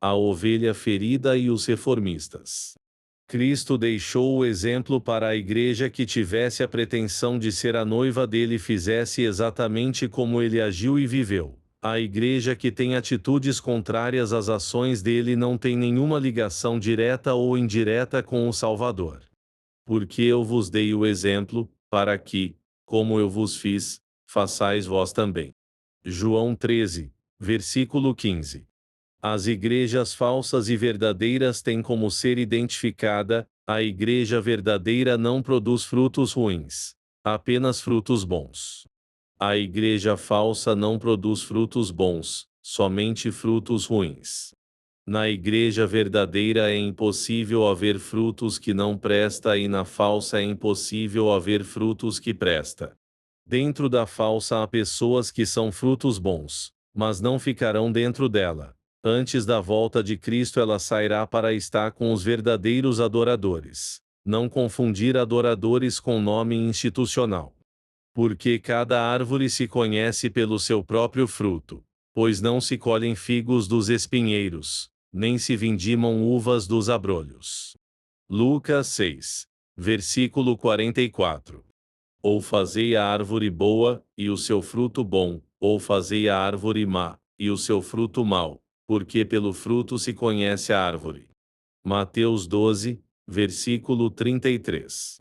a ovelha ferida e os reformistas. Cristo deixou o exemplo para a igreja que tivesse a pretensão de ser a noiva dele fizesse exatamente como ele agiu e viveu. A igreja que tem atitudes contrárias às ações dele não tem nenhuma ligação direta ou indireta com o Salvador. Porque eu vos dei o exemplo, para que, como eu vos fiz, façais vós também. João 13, versículo 15. As igrejas falsas e verdadeiras têm como ser identificada: a igreja verdadeira não produz frutos ruins, apenas frutos bons. A igreja falsa não produz frutos bons, somente frutos ruins. Na igreja verdadeira é impossível haver frutos que não presta e na falsa é impossível haver frutos que presta. Dentro da falsa há pessoas que são frutos bons, mas não ficarão dentro dela. Antes da volta de Cristo ela sairá para estar com os verdadeiros adoradores. Não confundir adoradores com nome institucional. Porque cada árvore se conhece pelo seu próprio fruto. Pois não se colhem figos dos espinheiros, nem se vindimam uvas dos abrolhos. Lucas 6, versículo 44. Ou fazei a árvore boa, e o seu fruto bom, ou fazei a árvore má, e o seu fruto mau, porque pelo fruto se conhece a árvore. Mateus 12, versículo 33.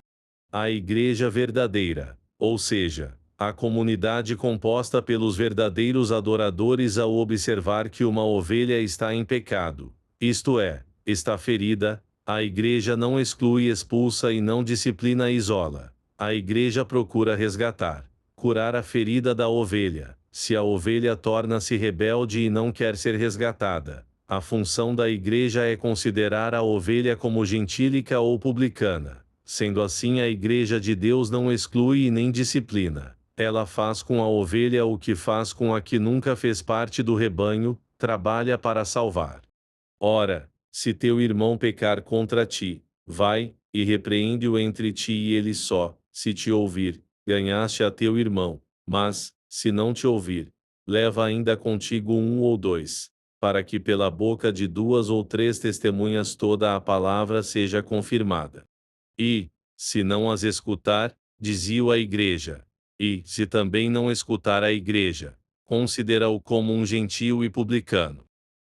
A igreja verdadeira, ou seja, a comunidade composta pelos verdadeiros adoradores ao observar que uma ovelha está em pecado, isto é, está ferida, a igreja não exclui, expulsa e não disciplina e isola. A igreja procura resgatar, curar a ferida da ovelha. Se a ovelha torna-se rebelde e não quer ser resgatada, a função da igreja é considerar a ovelha como gentílica ou publicana. Sendo assim, a igreja de Deus não exclui e nem disciplina. Ela faz com a ovelha o que faz com a que nunca fez parte do rebanho, trabalha para salvar. Ora, se teu irmão pecar contra ti, vai, e repreende-o entre ti e ele só, se te ouvir, ganhaste a teu irmão, mas, se não te ouvir, leva ainda contigo um ou dois, para que pela boca de duas ou três testemunhas toda a palavra seja confirmada. E, se não as escutar, dizia a igreja, e, se também não escutar a igreja, considera-o como um gentio e publicano.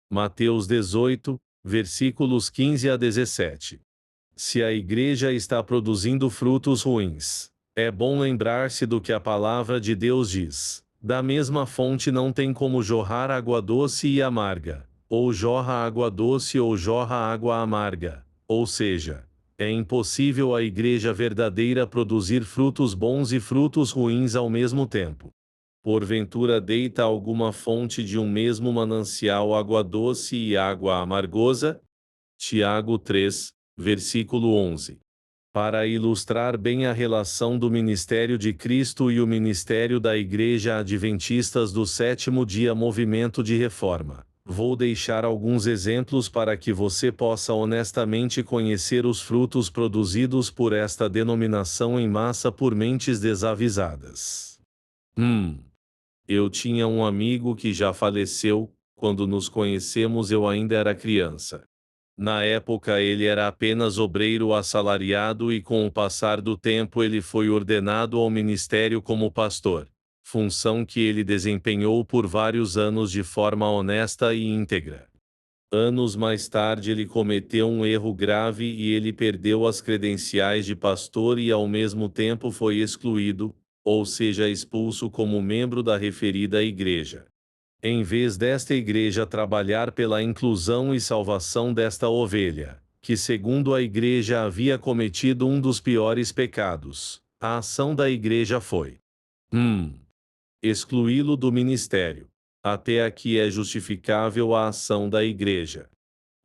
Mateus 18, versículos 15 a 17. Se a igreja está produzindo frutos ruins, é bom lembrar-se do que a palavra de Deus diz. Da mesma fonte não tem como jorrar água doce e amarga, ou jorra água doce ou jorra água amarga, ou seja, é impossível a igreja verdadeira produzir frutos bons e frutos ruins ao mesmo tempo. Porventura deita alguma fonte de um mesmo manancial água doce e água amargosa? Tiago 3, versículo 11. Para ilustrar bem a relação do ministério de Cristo e o ministério da Igreja Adventistas do Sétimo Dia Movimento de Reforma, vou deixar alguns exemplos para que você possa honestamente conhecer os frutos produzidos por esta denominação em massa por mentes desavisadas. Eu tinha um amigo que já faleceu. Quando nos conhecemos eu ainda era criança. Na época ele era apenas obreiro assalariado e com o passar do tempo ele foi ordenado ao ministério como pastor, função que ele desempenhou por vários anos de forma honesta e íntegra. Anos mais tarde ele cometeu um erro grave e ele perdeu as credenciais de pastor e ao mesmo tempo foi excluído, ou seja, expulso como membro da referida igreja. Em vez desta igreja trabalhar pela inclusão e salvação desta ovelha, que segundo a igreja havia cometido um dos piores pecados, a ação da igreja foi excluí-lo do ministério. Até aqui é justificável a ação da igreja.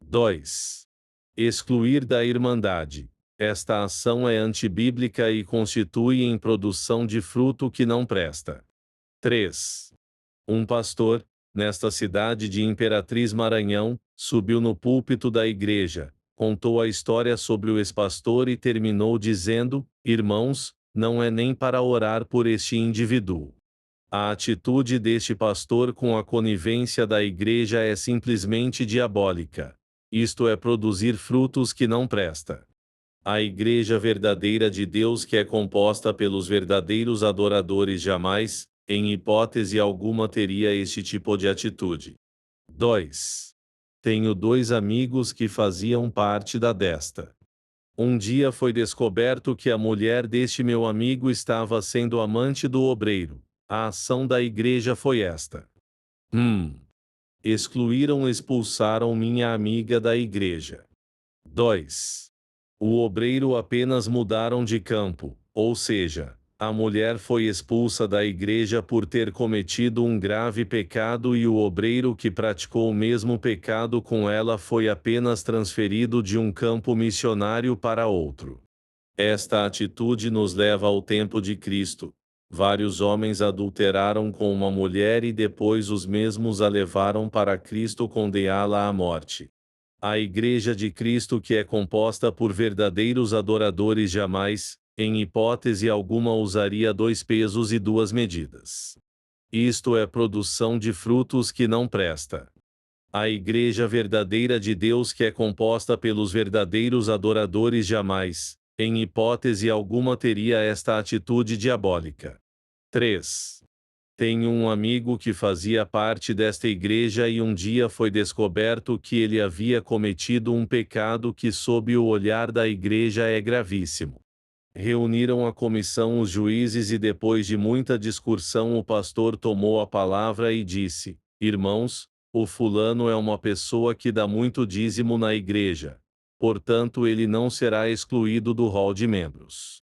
2. Excluir da irmandade. Esta ação é antibíblica e constitui em produção de fruto que não presta. 3. Um pastor, nesta cidade de Imperatriz Maranhão, subiu no púlpito da igreja, contou a história sobre o ex-pastor e terminou dizendo: irmãos, não é nem para orar por este indivíduo. A atitude deste pastor com a conivência da igreja é simplesmente diabólica. Isto é produzir frutos que não presta. A igreja verdadeira de Deus, que é composta pelos verdadeiros adoradores, jamais, em hipótese alguma, teria este tipo de atitude. 2. Tenho 2 amigos que faziam parte da desta. Um dia foi descoberto que a mulher deste meu amigo estava sendo amante do obreiro. A ação da igreja foi esta. Expulsaram minha amiga da igreja. 2. O obreiro apenas mudaram de campo, ou seja, a mulher foi expulsa da igreja por ter cometido um grave pecado e o obreiro que praticou o mesmo pecado com ela foi apenas transferido de um campo missionário para outro. Esta atitude nos leva ao tempo de Cristo. Vários homens adulteraram com uma mulher e depois os mesmos a levaram para Cristo condená-la à morte. A Igreja de Cristo, que é composta por verdadeiros adoradores, jamais, em hipótese alguma, usaria 2 pesos e 2 medidas. Isto é produção de frutos que não presta. A Igreja verdadeira de Deus, que é composta pelos verdadeiros adoradores, jamais, em hipótese alguma, teria esta atitude diabólica. 3. Tenho um amigo que fazia parte desta igreja e um dia foi descoberto que ele havia cometido um pecado que, sob o olhar da igreja, é gravíssimo. Reuniram a comissão os juízes e, depois de muita discussão, o pastor tomou a palavra e disse: Irmãos, o fulano é uma pessoa que dá muito dízimo na igreja. Portanto, ele não será excluído do rol de membros.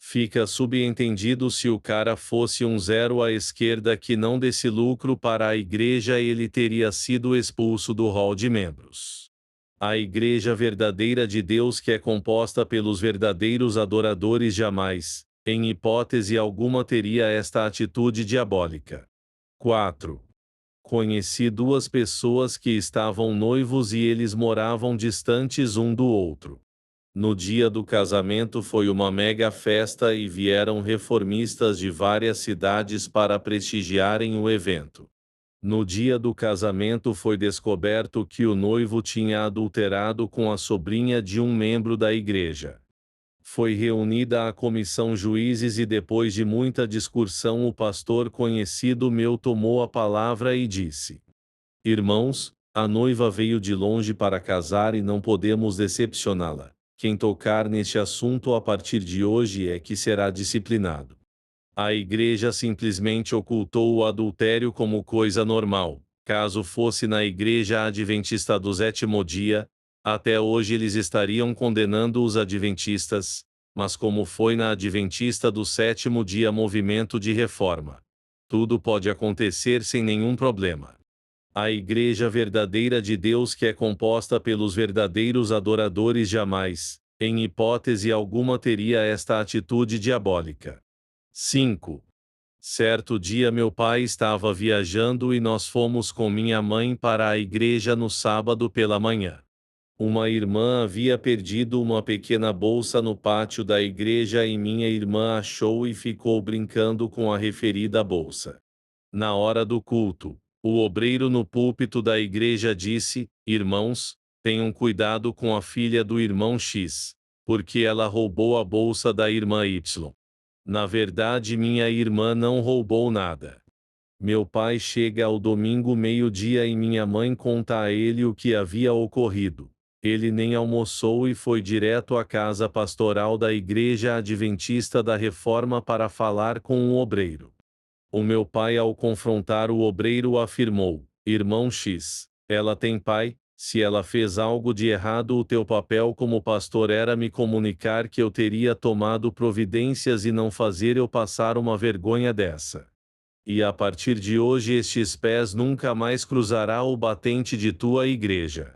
Fica subentendido, se o cara fosse um 0 à esquerda que não desse lucro para a igreja, ele teria sido expulso do rol de membros. A igreja verdadeira de Deus, que é composta pelos verdadeiros adoradores, jamais, em hipótese alguma, teria esta atitude diabólica. 4. Conheci 2 pessoas que estavam noivos e eles moravam distantes um do outro. No dia do casamento foi uma mega festa e vieram reformistas de várias cidades para prestigiarem o evento. No dia do casamento foi descoberto que o noivo tinha adulterado com a sobrinha de um membro da igreja. Foi reunida a comissão juízes e, depois de muita discussão, o pastor conhecido meu tomou a palavra e disse: Irmãos, a noiva veio de longe para casar e não podemos decepcioná-la. Quem tocar neste assunto a partir de hoje é que será disciplinado. A igreja simplesmente ocultou o adultério como coisa normal. Caso fosse na igreja adventista do 7º dia, até hoje eles estariam condenando os adventistas, mas como foi na adventista do 7º dia, movimento de reforma, tudo pode acontecer sem nenhum problema. A igreja verdadeira de Deus, que é composta pelos verdadeiros adoradores, jamais, em hipótese alguma, teria esta atitude diabólica. 5. Certo dia meu pai estava viajando e nós fomos com minha mãe para a igreja no sábado pela manhã. Uma irmã havia perdido uma pequena bolsa no pátio da igreja e minha irmã achou e ficou brincando com a referida bolsa. Na hora do culto, o obreiro no púlpito da igreja disse: Irmãos, tenham cuidado com a filha do irmão X, porque ela roubou a bolsa da irmã Y. Na verdade, minha irmã não roubou nada. Meu pai chega ao domingo meio-dia e minha mãe conta a ele o que havia ocorrido. Ele nem almoçou e foi direto à casa pastoral da Igreja Adventista da Reforma para falar com o obreiro. O meu pai, ao confrontar o obreiro, afirmou: Irmão X, ela tem pai. Se ela fez algo de errado, o teu papel como pastor era me comunicar que eu teria tomado providências e não fazer eu passar uma vergonha dessa. E a partir de hoje estes pés nunca mais cruzará o batente de tua igreja.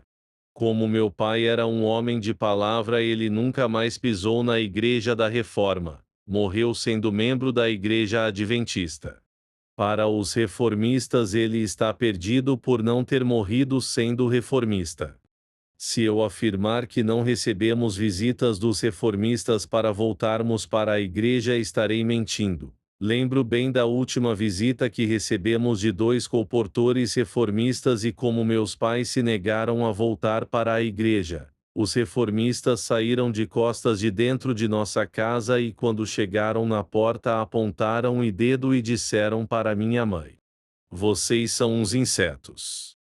Como meu pai era um homem de palavra, ele nunca mais pisou na Igreja da Reforma. Morreu sendo membro da Igreja Adventista. Para os reformistas, ele está perdido por não ter morrido sendo reformista. Se eu afirmar que não recebemos visitas dos reformistas para voltarmos para a igreja, estarei mentindo. Lembro bem da última visita que recebemos de 2 colportores reformistas e como meus pais se negaram a voltar para a igreja. Os reformistas saíram de costas de dentro de nossa casa e quando chegaram na porta apontaram o dedo e disseram para minha mãe: "Vocês são uns insetos."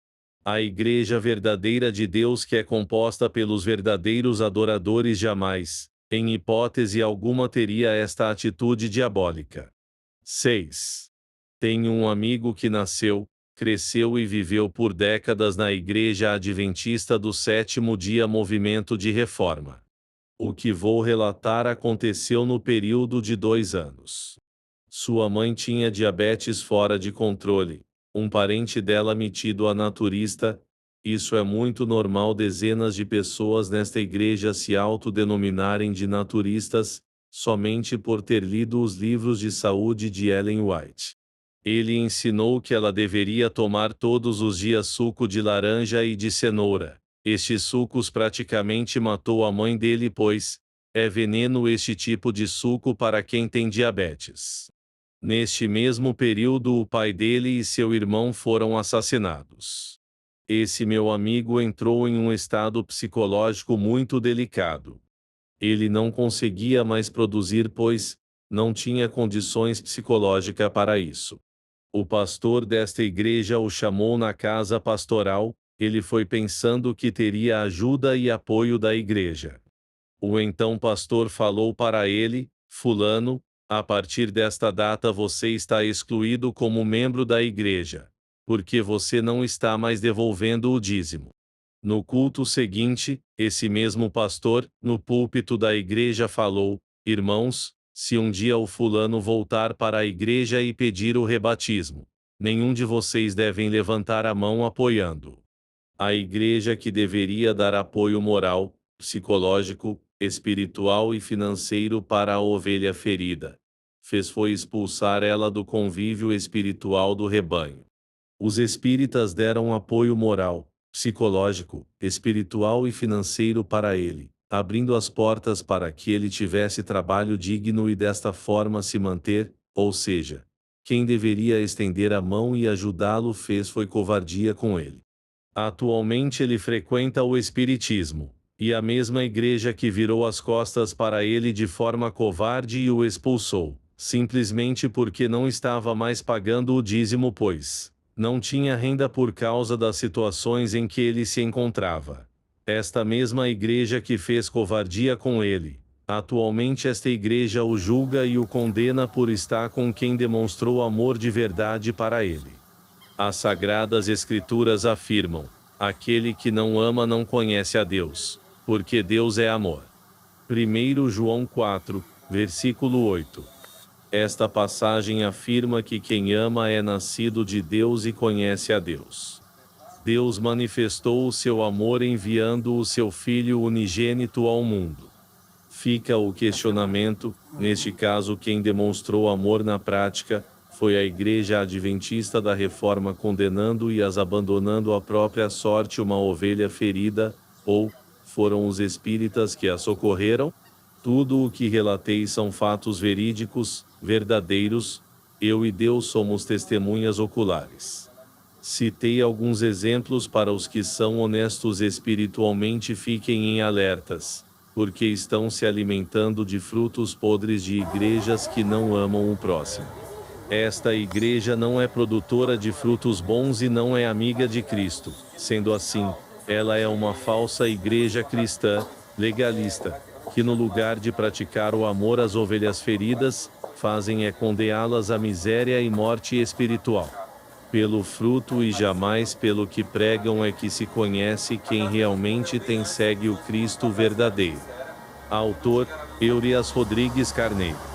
A igreja verdadeira de Deus, que é composta pelos verdadeiros adoradores, jamais, em hipótese alguma, teria esta atitude diabólica. 6. Tenho um amigo que nasceu, cresceu e viveu por décadas na Igreja Adventista do Sétimo Dia Movimento de Reforma. O que vou relatar aconteceu no período de 2 anos. Sua mãe tinha diabetes fora de controle, um parente dela metido a naturista. Isso é muito normal, dezenas de pessoas nesta igreja se autodenominarem de naturistas, somente por ter lido os livros de saúde de Ellen White. Ele ensinou que ela deveria tomar todos os dias suco de laranja e de cenoura. Estes sucos praticamente matou a mãe dele, pois é veneno este tipo de suco para quem tem diabetes. Neste mesmo período, o pai dele e seu irmão foram assassinados. Esse meu amigo entrou em um estado psicológico muito delicado. Ele não conseguia mais produzir, pois não tinha condições psicológicas para isso. O pastor desta igreja o chamou na casa pastoral. Ele foi pensando que teria ajuda e apoio da igreja. O então pastor falou para ele: "Fulano, a partir desta data você está excluído como membro da igreja, porque você não está mais devolvendo o dízimo." No culto seguinte, esse mesmo pastor, no púlpito da igreja, falou: "Irmãos, se um dia o fulano voltar para a igreja e pedir o rebatismo, nenhum de vocês devem levantar a mão apoiando." A igreja, que deveria dar apoio moral, psicológico, espiritual e financeiro para a ovelha ferida, foi expulsar ela do convívio espiritual do rebanho. Os espíritas deram apoio moral, psicológico, espiritual e financeiro para ele, abrindo as portas para que ele tivesse trabalho digno e desta forma se manter, ou seja, quem deveria estender a mão e ajudá-lo foi covardia com ele. Atualmente ele frequenta o espiritismo, e a mesma igreja que virou as costas para ele de forma covarde e o expulsou, simplesmente porque não estava mais pagando o dízimo, pois não tinha renda por causa das situações em que ele se encontrava. Esta mesma igreja que fez covardia com ele, atualmente esta igreja o julga e o condena por estar com quem demonstrou amor de verdade para ele. As Sagradas Escrituras afirmam: "Aquele que não ama não conhece a Deus, porque Deus é amor." 1 João 4, versículo 8. Esta passagem afirma que quem ama é nascido de Deus e conhece a Deus. Deus manifestou o seu amor enviando o seu Filho unigênito ao mundo. Fica o questionamento: neste caso, quem demonstrou amor na prática foi a Igreja Adventista da Reforma, condenando e as abandonando à própria sorte uma ovelha ferida, ou foram os espíritas que a socorreram? Tudo o que relatei são fatos verídicos, verdadeiros. Eu e Deus somos testemunhas oculares. Citei alguns exemplos para os que são honestos espiritualmente. Fiquem em alertas, porque estão se alimentando de frutos podres de igrejas que não amam o próximo. Esta igreja não é produtora de frutos bons e não é amiga de Cristo. Sendo assim, ela é uma falsa igreja cristã, legalista, que no lugar de praticar o amor às ovelhas feridas, fazem é condená-las à miséria e morte espiritual. Pelo fruto e jamais pelo que pregam é que se conhece quem realmente segue o Cristo verdadeiro. Autor: Eurias Rodrigues Carneiro.